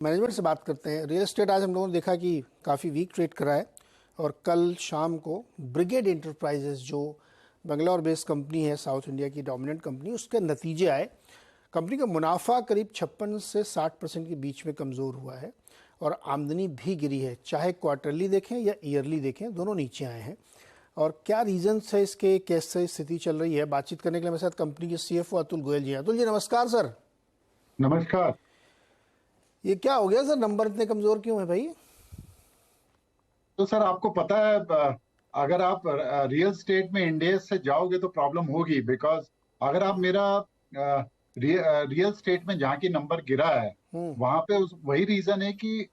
Management से बात करते हैं। रियल एस्टेट आज हम लोगों ने देखा कि काफ़ी वीक ट्रेड करा है और कल शाम को ब्रिगेड एंटरप्राइजेस जो बेंगलोर बेस्ड कंपनी है, साउथ इंडिया की डोमिनेंट कंपनी, उसके नतीजे आए। कंपनी का मुनाफा करीब 56 से 60% के बीच में कमज़ोर हुआ है और आमदनी भी गिरी है, चाहे क्वार्टरली देखें या ईयरली देखें, दोनों नीचे आए हैं। और क्या रीजंस है इसके, कैसे स्थिति चल रही है, बातचीत करने के लिए मेरे साथ कंपनी के CFO अतुल गोयल जी हैं। अतुल जी नमस्कार सर। नमस्कार। ये क्या हो गया सर, नंबर इतने कमजोर क्यों है भाई? तो सर आपको पता है, अगर आप रियल स्टेट में इंडेक्स से जाओगे तो प्रॉब्लम होगी। बिकॉज अगर आप मेरा रियल स्टेट में जहाँ की नंबर गिरा है वहां पे वही रीजन है कि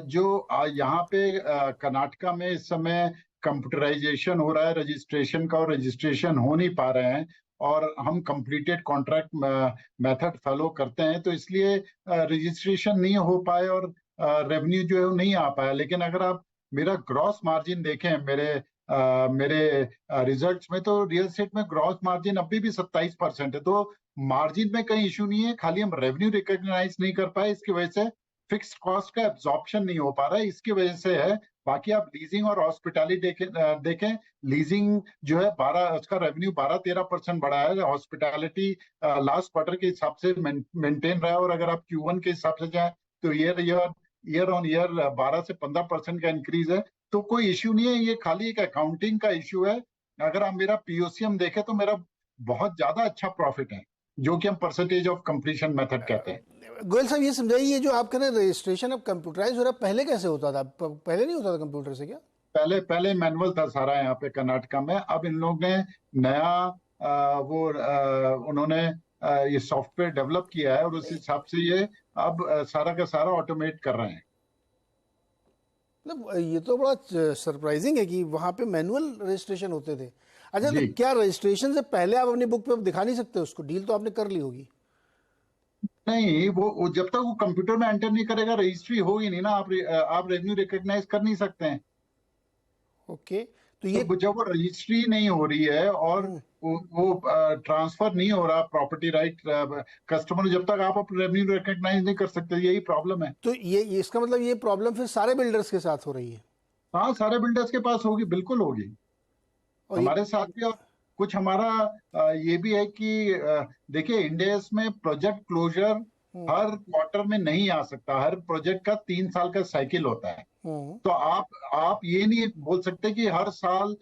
जो यहाँ पे कर्नाटका में इस समय कंप्यूटराइजेशन हो रहा है रजिस्ट्रेशन का, और रजिस्ट्रेशन हो नहीं पा रहे हैं, और हम कंप्लीटेड कॉन्ट्रैक्ट मेथड फॉलो करते हैं, तो इसलिए रजिस्ट्रेशन नहीं हो पाए और रेवेन्यू जो है वो नहीं आ पाया। लेकिन अगर आप मेरा ग्रॉस मार्जिन देखें मेरे रिजल्ट्स में, तो रियल एस्टेट में ग्रॉस मार्जिन अभी भी 27% है। तो मार्जिन में कहीं इशू नहीं है, खाली हम रेवेन्यू रिकॉग्नाइज नहीं कर पाए, इसकी वजह से फिक्स्ड कॉस्ट का एब्जॉर्प्शन नहीं हो पा रहा है, इसकी वजह से है। बाकी आप लीजिंग और हॉस्पिटैलिटी देखें, लीजिंग जो है 12, उसका रेवेन्यू 12-13% बढ़ा है। हॉस्पिटैलिटी लास्ट क्वार्टर के हिसाब से मेंटेन रहा है, और अगर आप Q1 के हिसाब से जाए तो ईयर ऑन ईयर 12 से 15% का इंक्रीज है। तो कोई इश्यू नहीं है, ये खाली एक अकाउंटिंग का इश्यू है। अगर आप मेरा POCM देखें तो मेरा बहुत ज्यादा अच्छा प्रॉफिट है, जो कि हम परसेंटेज ऑफ कंप्लीशन मेथड कहते हैं। गोयल साहब ये समझाइए, जो आप कह रहे हैं रजिस्ट्रेशन अब कंप्यूटराइज हो रहा है, पहले कैसे होता था? पहले नहीं होता था कंप्यूटर से क्या? पहले मैनुअल था सारा यहाँ पे कर्नाटका में। अब इन लोग ने नया उन्होंने ये सॉफ्टवेयर डेवलप किया है, और उस हिसाब से ये अब सारा का सारा ऑटोमेट कर रहे हैं। मतलब ये तो बड़ा सरप्राइजिंग है कि वहां पे मैनुअल रजिस्ट्रेशन होते थे। अच्छा, तो जी क्या रजिस्ट्रेशन से पहले आप अपनी बुक पे दिखा नहीं सकते उसको? डील तो आपने कर ली होगी। नहीं, वो जब तक वो कंप्यूटर में एंटर नहीं करेगा रजिस्ट्री होगी नहीं ना। आप रेवेन्यू रिकॉग्नाइज कर नहीं सकते हैं। ओके, तो ये तो जब वो रजिस्ट्री नहीं हो रही है और वो ट्रांसफर नहीं हो रहा प्रॉपर्टी राइट कस्टमर, जब तक आप रेवेन्यू रिकॉग्नाइज नहीं कर सकते, यही प्रॉब्लम है। तो ये इसका मतलब ये प्रॉब्लम फिर सारे बिल्डर्स के साथ हो रही है? हाँ, सारे बिल्डर्स के पास होगी, बिल्कुल होगी। और ये हमारे साथ भी। और कुछ हमारा ये भी है कि देखिए, इंडेक्स में प्रोजेक्ट क्लोजर हर क्वार्टर में नहीं आ सकता। हर प्रोजेक्ट का 3 साल का साइकिल होता है। तो आप ये नहीं बोल सकते कि हर साल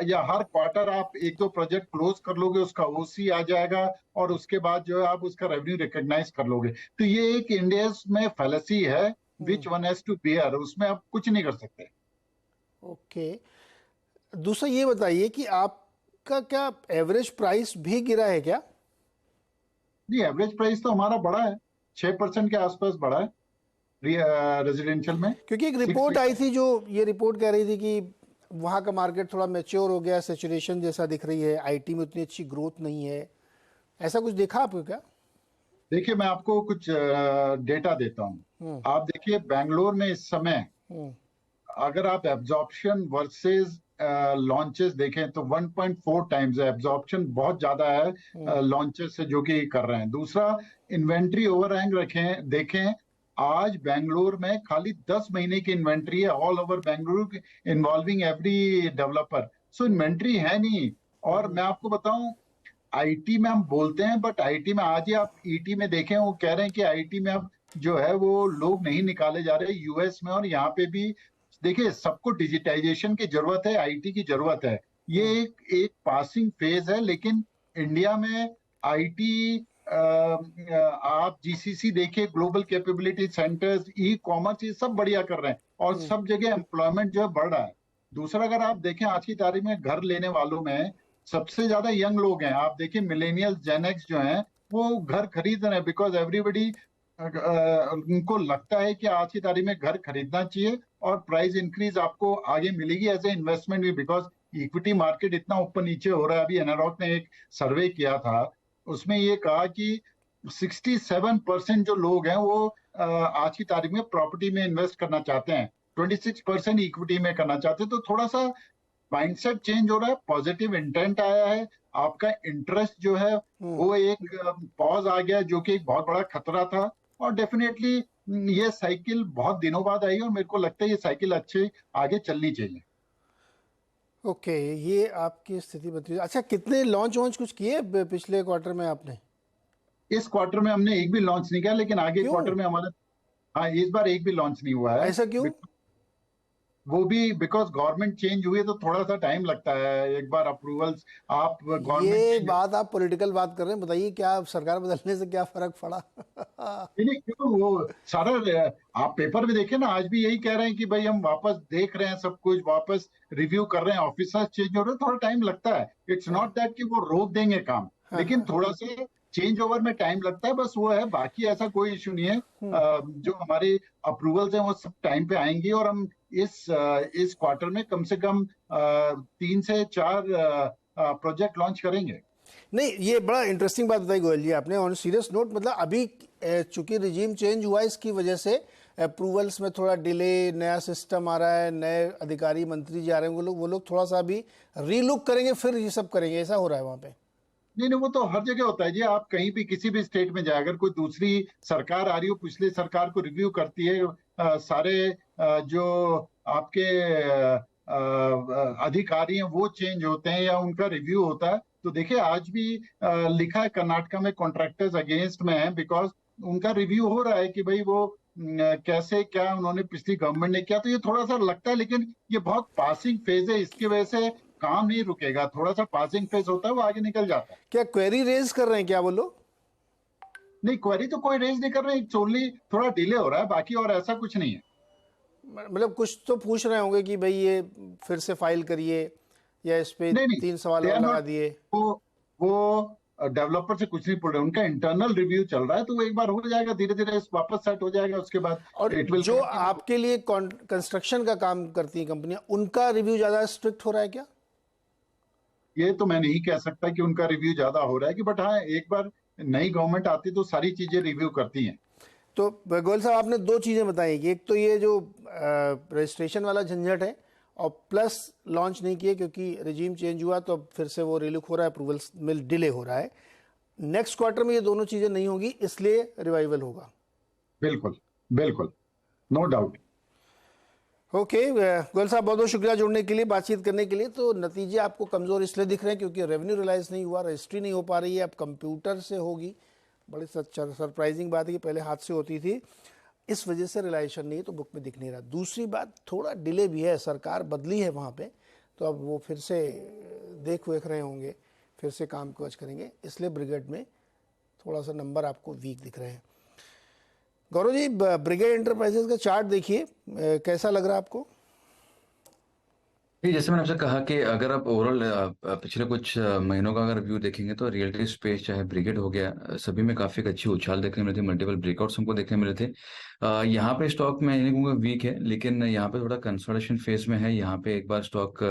या हर क्वार्टर आप एक दो प्रोजेक्ट क्लोज कर लोगे, उसका OC आ जाएगा, और उसके बाद जो है आप उसका रेवेन्यू रिकॉग्नाइज कर लोगे। तो ये एक इंडेक्स में फैलेसी है, which one has to bear, उसमें आप कुछ नहीं कर सकते। ओके, दूसरा ये बताइए कि आपका क्या एवरेज प्राइस भी गिरा है क्या? जी, एवरेज प्राइस तो हमारा बढ़ा है, 6% के आसपास बढ़ा है रेजिडेंशियल में। क्योंकि एक रिपोर्ट आई थी, जो ये रिपोर्ट कह रही थी कि वहाँ का मार्केट थोड़ा मैच्योर हो गया, सैचुरेशन जैसा दिख रही है, IT में उतनी अच्छी ग्रोथ नहीं है। ऐसा कुछ देखा आपको क्या? देखिए, मैं आपको कुछ डेटा देता हूँ। आप देखिए, बेंगलोर में इस समय अगर आप एब्जॉर्प्शन वर्सेस लॉन्चेस देखें तो 1.4 टाइम्स है। एब्जॉर्प्शन बहुत ज्यादा है लॉन्चेस से जो कि कर रहे हैं। दूसरा, इन्वेंट्री ओवरहैंग देखें, आज बेंगलोर में खाली 10 महीने की इन्वेंट्री है, all over Bengaluru, involving every developer. So inventory है नहीं। और मैं आपको बताऊं, IT में हम बोलते हैं, बट IT में आज ही आप ET में देखें, वो कह रहे हैं कि IT में अब जो है वो लोग नहीं निकाले जा रहे US में। और यहाँ पे भी देखिए, सबको डिजिटाइजेशन की जरूरत है, IT की जरूरत है। ये एक पासिंग फेज है। लेकिन इंडिया में IT, आप GCC देखिए, ग्लोबल कैपेबिलिटी सेंटर्स, E-कॉमर्स, ये सब बढ़िया कर रहे हैं, और सब जगह एम्प्लॉयमेंट जो है बढ़ रहा है। दूसरा, अगर आप देखें आज की तारीख में घर लेने वालों में सबसे ज्यादा यंग लोग हैं। आप देखिए, मिलेनियल जेन X जो हैं वो घर खरीद रहे हैं, बिकॉज एवरीबडी उनको लगता है कि आज की तारीख में घर खरीदना चाहिए, और प्राइस इंक्रीज आपको आगे मिलेगी एज ए इन्वेस्टमेंट भी, बिकॉज इक्विटी मार्केट इतना ऊपर नीचे हो रहा है। अभी एनारॉक ने एक सर्वे किया था, उसमें ये कहा कि 67% जो लोग हैं वो आज की तारीख में प्रॉपर्टी में इन्वेस्ट करना चाहते हैं, 26% इक्विटी में करना चाहते हैं। तो थोड़ा सा माइंडसेट चेंज हो रहा है, पॉजिटिव इंटेंट आया है। आपका इंटरेस्ट जो है वो एक पॉज आ गया, जो कि एक बहुत बड़ा खतरा था। और डेफिनेटली ये साइकिल बहुत दिनों बाद आई है और मेरे को लगता है ये साइकिल अच्छे आगे चलनी चाहिए। ओके, ये आपकी स्थिति बता। अच्छा, कितने लॉन्च वॉन्च कुछ किए पिछले क्वार्टर में आपने? इस क्वार्टर में हमने एक भी लॉन्च नहीं किया, लेकिन आगे क्यों? क्वार्टर में हमारा, हाँ, इस बार एक भी लॉन्च नहीं हुआ है। ऐसा क्यों? वो भी बिकॉज गवर्नमेंट चेंज हुई है तो थोड़ा सा टाइम लगता है, एक बार अप्रूवल्स, आप गवर्नमेंट ये चेंज। बात आप पॉलिटिकल बात कर रहे हैं, बताइए क्या सरकार बदलने से क्या फर्क पड़ा? नहीं नहीं, क्यों वो सारा, आप पेपर में देखे ना, आज भी यही कह रहे हैं कि भाई हम वापस देख रहे हैं, सब कुछ वापस रिव्यू कर रहे हैं, ऑफिसर्स चेंज हो रहे हैं, थोड़ा टाइम लगता है। इट्स हाँ, नॉट दैट कि वो रोक देंगे काम, हाँ, लेकिन हाँ। थोड़ा सा चेंज ओवर में टाइम लगता है, बस वो है, बाकी ऐसा कोई इशू नहीं है। जो हमारे अप्रूवल्स हैं वो सब टाइम पे आएंगी, और हम इस क्वार्टर में कम से कम 3 से 4 प्रोजेक्ट लॉन्च करेंगे। नहीं, ये बड़ा इंटरेस्टिंग बात बताई गोयल जी आपने। ऑन सीरियस नोट, मतलब अभी चूंकि रिजीम चेंज हुआ है, इसकी वजह से अप्रूवल्स में थोड़ा डिले, नया सिस्टम आ रहा है, नए अधिकारी मंत्री जा रहे हैं, वो लोग थोड़ा सा अभी रीलुक करेंगे, फिर ये सब करेंगे, ऐसा हो रहा है वहाँ पे। नहीं नहीं, वो तो हर जगह होता है जी, आप कहीं भी किसी भी स्टेट में जाए, अगर कोई दूसरी सरकार आ रही हो, पिछली सरकार को रिव्यू करती है, सारे जो आपके अधिकारी हैं वो चेंज होते हैं या उनका रिव्यू होता है। तो देखिए, आज भी लिखा है कर्नाटका में कॉन्ट्रैक्टर्स अगेंस्ट में है, बिकॉज उनका रिव्यू हो रहा है कि भाई वो कैसे क्या उन्होंने पिछली गवर्नमेंट ने किया। तो ये थोड़ा सा लगता है, लेकिन ये बहुत पासिंग फेज है, इसकी वजह से काम नहीं रुकेगा, थोड़ा सा पासिंग फेज होता है, वो आगे निकल जाता है। क्या क्वेरी रेज कर रहे हैं क्या वो लोग? नहीं, क्वेरी तो कोई रेज नहीं कर रहे, ओनली थोड़ा डिले हो रहा है, बाकी और ऐसा कुछ नहीं है। मतलब कुछ तो पूछ रहे होंगे कि भाई ये फिर से फाइल करिए, या इस पे नहीं नहीं, 3 सवाल दे और आर लगा नॉट, दिए। वो डेवलपर से कुछ नहीं पूछ रहे, उनका इंटरनल रिव्यू चल रहा है, तो वो एक बार हो जाएगा, धीरे धीरे वापस सेट हो जाएगा, उसके बाद और इट विल जो कंटिन्यू। आपके लिए कंस्ट्रक्शन का काम करती हैं कंपनियां, उनका रिव्यू ज़्यादा स्ट्रिक्ट हो रहा है क्या? ये तो मैं नहीं कह सकता कि उनका रिव्यू ज्यादा हो रहा है, कि बट हाँ, एक बार नई गवर्नमेंट आती तो सारी चीजें रिव्यू करती हैं। तो गोयल साहब, आपने दो चीज़ें बताई कि एक तो ये जो रजिस्ट्रेशन वाला झंझट है, और प्लस लॉन्च नहीं किए क्योंकि रिजीम चेंज हुआ, तो अब फिर से वो रिलुक हो रहा है, अप्रूवल्स में डिले हो रहा है। नेक्स्ट क्वार्टर में ये दोनों चीज़ें नहीं होगी, इसलिए रिवाइवल होगा। बिल्कुल बिल्कुल, नो डाउट। ओके, गोयल साहब, बहुत बहुत शुक्रिया जुड़ने के लिए, बातचीत करने के लिए। तो नतीजे आपको कमज़ोर इसलिए दिख रहे हैं क्योंकि रेवेन्यू रियलाइज नहीं हुआ, रजिस्ट्री नहीं हो पा रही है, अब कंप्यूटर से होगी। बड़ी सरप्राइजिंग बात है कि पहले हाथ से होती थी, इस वजह से रिलाइजेशन नहीं है, तो बुक में दिख नहीं रहा। दूसरी बात, थोड़ा डिले भी है, सरकार बदली है वहाँ पे, तो अब वो फिर से देख वेख रहे होंगे, फिर से काम काज करेंगे, इसलिए ब्रिगेड में थोड़ा सा नंबर आपको वीक दिख रहे हैं। गौरव जी, ब्रिगेड एंटरप्राइजेस का चार्ट देखिए, कैसा लग रहा है आपको? ये जैसे मैंने आपसे कहा कि अगर आप ओवरऑल पिछले कुछ महीनों का अगर व्यू देखेंगे तो रियलिटी स्पेस चाहे ब्रिगेड हो गया, सभी में काफी एक अच्छी उछाल देखने मिली थी, मल्टीपल ब्रेकआउट्स हमको देखने मिले थे। यहाँ पे स्टॉक मैं नहीं कहूँगा वीक है, लेकिन यहाँ पे थोड़ा कंसोलिडेशन फेज में है। यहाँ पे एक बार स्टॉक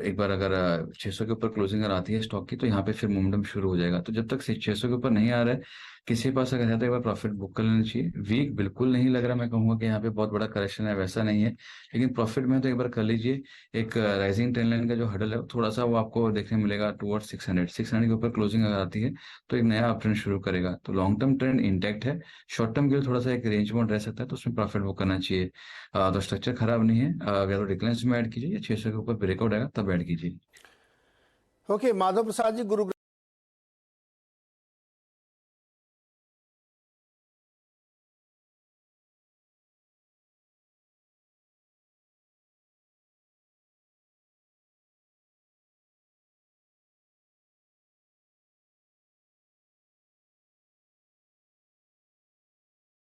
एक बार अगर 600 के ऊपर क्लोजिंग अगर आती है स्टॉक की, तो यहाँ पे फिर मोमेंटम शुरू हो जाएगा। तो जब तक 600 के ऊपर नहीं आ रहा है, किसी के पास अगर है तो एक बार प्रॉफिट बुक कर लेना चाहिए। वीक बिल्कुल नहीं लग रहा, मैं कहूंगा कि यहाँ पे बहुत बड़ा करेक्शन है, वैसा नहीं है, लेकिन प्रॉफिट में तो एक बार कर लीजिए। एक राइजिंग ट्रेंड लाइन का जो हडल है थोड़ा सा वो आपको देखने मिलेगा टुवर्ड्स 600 के ऊपर क्लोजिंग अगर आती है तो एक नया अप ट्रेंड शुरू करेगा। तो लॉन्ग टर्म ट्रेंड इंटैक्ट है, शॉर्ट टर्म के लिए थोड़ा सा एक रेंज मोड रह सकता है, तो उसमें प्रॉफिट बुक करना चाहिए। तो स्ट्रक्चर खराब नहीं है, अगर वो डिक्लाइंस में ऐड कीजिए या 600 के ऊपर ब्रेकआउट आएगा तब ऐड कीजिए। ओके, माधव प्रसाद जी, गुरु